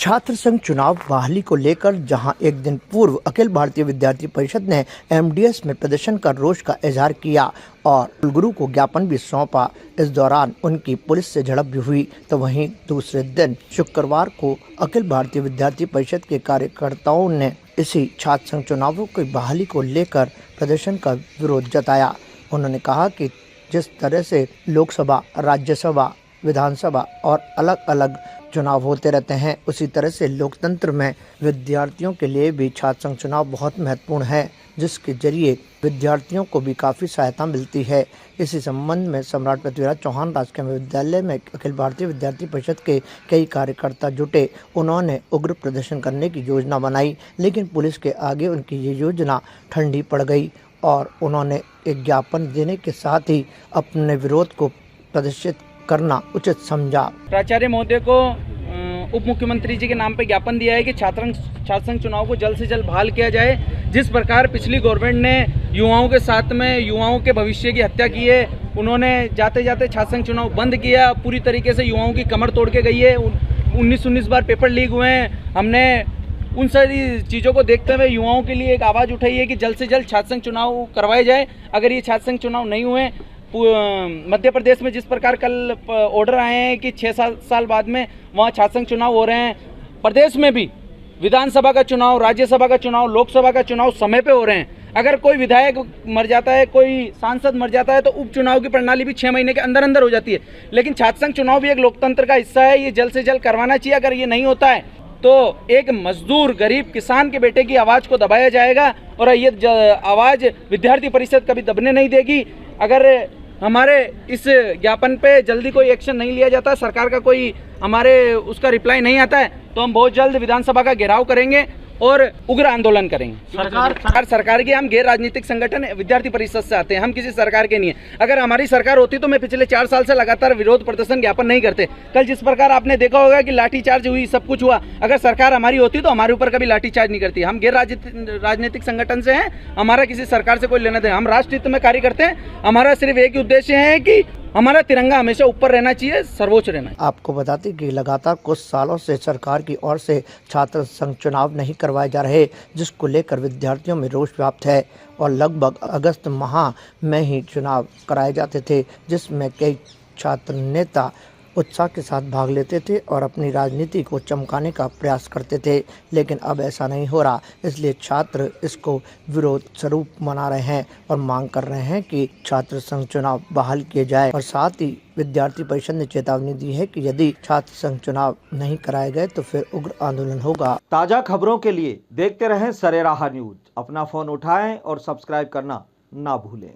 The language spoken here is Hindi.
छात्र संघ चुनाव बहाली को लेकर जहां एक दिन पूर्व अखिल भारतीय विद्यार्थी परिषद ने एमडीएस में प्रदर्शन कर रोष का इजहार किया और कुलगुरु को ज्ञापन भी सौंपा। इस दौरान उनकी पुलिस से झड़प भी हुई, तो वहीं दूसरे दिन शुक्रवार को अखिल भारतीय विद्यार्थी परिषद के कार्यकर्ताओं ने इसी छात्र संघ चुनावों की बहाली को लेकर प्रदर्शन का विरोध जताया। उन्होंने कहा कि जिस तरह से लोकसभा, राज्यसभा, विधानसभा और अलग अलग चुनाव होते रहते हैं, उसी तरह से लोकतंत्र में विद्यार्थियों के लिए भी छात्र संघ चुनाव बहुत महत्वपूर्ण है, जिसके जरिए विद्यार्थियों को भी काफ़ी सहायता मिलती है। इसी संबंध में सम्राट पृथ्वीराज चौहान राजकीय विद्यालय में अखिल भारतीय विद्यार्थी परिषद के कई कार्यकर्ता जुटे। उन्होंने उग्र प्रदर्शन करने की योजना बनाई, लेकिन पुलिस के आगे उनकी ये योजना ठंडी पड़ गई और उन्होंने एक ज्ञापन देने के साथ ही अपने विरोध को प्रदर्शित करना उचित समझा। प्राचार्य महोदय को उप मुख्यमंत्री जी के नाम पे ज्ञापन दिया है कि छात्र संघ चुनाव को जल्द से जल्द बहाल किया जाए। जिस प्रकार पिछली गवर्नमेंट ने युवाओं के साथ में युवाओं के भविष्य की हत्या की है, उन्होंने जाते जाते छात्र संघ चुनाव बंद किया, पूरी तरीके से युवाओं की कमर तोड़ के गई है। 19 बार पेपर लीक हुए हैं। हमने उन सारी चीज़ों को देखते हुए युवाओं के लिए एक आवाज़ उठाई है कि जल्द से जल्द छात्र संघ चुनाव करवाए जाए। अगर ये छात्र संघ चुनाव नहीं हुए, मध्य प्रदेश में जिस प्रकार कल ऑर्डर आए हैं कि 6 साल बाद में वहाँ छात्र संघ चुनाव हो रहे हैं, प्रदेश में भी विधानसभा का चुनाव, राज्यसभा का चुनाव, लोकसभा का चुनाव समय पे हो रहे हैं। अगर कोई विधायक मर जाता है, कोई सांसद मर जाता है, तो उपचुनाव की प्रणाली भी 6 महीने के अंदर अंदर हो जाती है। लेकिन छात्र संघ चुनाव भी एक लोकतंत्र का हिस्सा है, ये जल्द से जल्द करवाना चाहिए। अगर ये नहीं होता है तो एक मजदूर, गरीब किसान के बेटे की आवाज़ को दबाया जाएगा और ये आवाज़ विद्यार्थी परिषद कभी दबने नहीं देगी। अगर हमारे इस ज्ञापन पे जल्दी कोई एक्शन नहीं लिया जाता, सरकार का कोई हमारे उसका रिप्लाई नहीं आता है, तो हम बहुत जल्द विधानसभा का घेराव करेंगे और उग्र आंदोलन करेंगे। सरकार की, हम गैर राजनीतिक संगठन विद्यार्थी परिषद से आते हैं, हम किसी सरकार के नहीं है। अगर हमारी सरकार होती तो मैं पिछले 4 साल से लगातार विरोध प्रदर्शन ज्ञापन नहीं करते। कल जिस प्रकार आपने देखा होगा कि लाठीचार्ज हुई, सब कुछ हुआ, अगर सरकार हमारी होती तो हमारे ऊपर कभी लाठीचार्ज नहीं करती। हम गैर राजनीतिक संगठन से हैं, हमारा किसी सरकार से कोई लेना देना। हम राष्ट्र हित में कार्य करते हैं। हमारा सिर्फ एक ही उद्देश्य है कि हमारा तिरंगा हमेशा ऊपर रहना चाहिए, सर्वोच्च रहना है। आपको बताते कि लगातार कुछ सालों से सरकार की ओर से छात्र संघ चुनाव नहीं करवाए जा रहे, जिसको लेकर विद्यार्थियों में रोष व्याप्त है और लगभग अगस्त माह में ही चुनाव कराए जाते थे, जिसमें कई छात्र नेता उत्साह के साथ भाग लेते थे और अपनी राजनीति को चमकाने का प्रयास करते थे। लेकिन अब ऐसा नहीं हो रहा, इसलिए छात्र इसको विरोध स्वरूप मना रहे हैं और मांग कर रहे हैं कि छात्र संघ चुनाव बहाल किए जाए। और साथ ही विद्यार्थी परिषद ने चेतावनी दी है कि यदि छात्र संघ चुनाव नहीं कराए गए तो फिर उग्र आंदोलन होगा। ताज़ा खबरों के लिए देखते रहें सरेराह न्यूज। अपना फोन उठाएं और सब्सक्राइब करना ना भूलें।